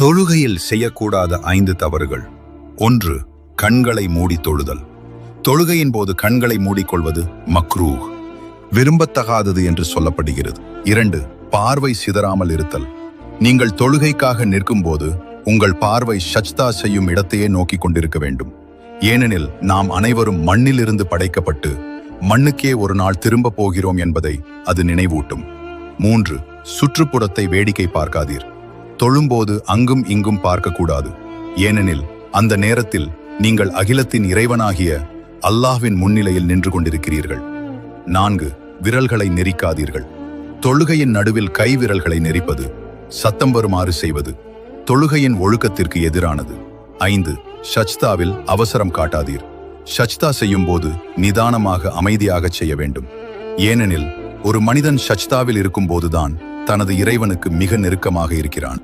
தொழுகையில் செய்யக்கூடாத 5 தவறுகள். 1. கண்களை மூடி தொழுதல். தொழுகையின் போது கண்களை மூடிக்கொள்வது மக்ரூஹ், விரும்பத்தகாதது என்று சொல்லப்படுகிறது. 2. பார்வை சிதறாமல் இருத்தல். நீங்கள் தொழுகைக்காக நிற்கும் போது உங்கள் பார்வை சஜ்தா செய்யும் இடத்தையே நோக்கி கொண்டிருக்க வேண்டும். ஏனெனில் நாம் அனைவரும் மண்ணிலிருந்து படைக்கப்பட்டு மண்ணுக்கே ஒரு நாள் திரும்ப போகிறோம் என்பதை அது நினைவூட்டும். 3. சுற்றுப்புறத்தை வேடிக்கை பார்க்காதீர். தொழும்போது அங்கும் இங்கும் பார்க்கக்கூடாது. ஏனெனில் அந்த நேரத்தில் நீங்கள் அகிலத்தின் இறைவனாகிய அல்லாஹ்வின் முன்னிலையில் நின்று கொண்டிருக்கிறீர்கள். 4. விரல்களை நெரிக்காதீர்கள். தொழுகையின் நடுவில் கை விரல்களை நெரிப்பது, சத்தம் வருமாறு செய்வது தொழுகையின் ஒழுக்கத்திற்கு எதிரானது. 5. சஜ்தாவில் அவசரம் காட்டாதீர். சஜ்தா செய்யும் போது நிதானமாக அமைதியாக செய்ய வேண்டும். ஏனெனில் ஒரு மனிதன் சஜ்தாவில் இருக்கும் போதுதான் தனது இறைவனுக்கு மிக நெருக்கமாக இருக்கிறான்.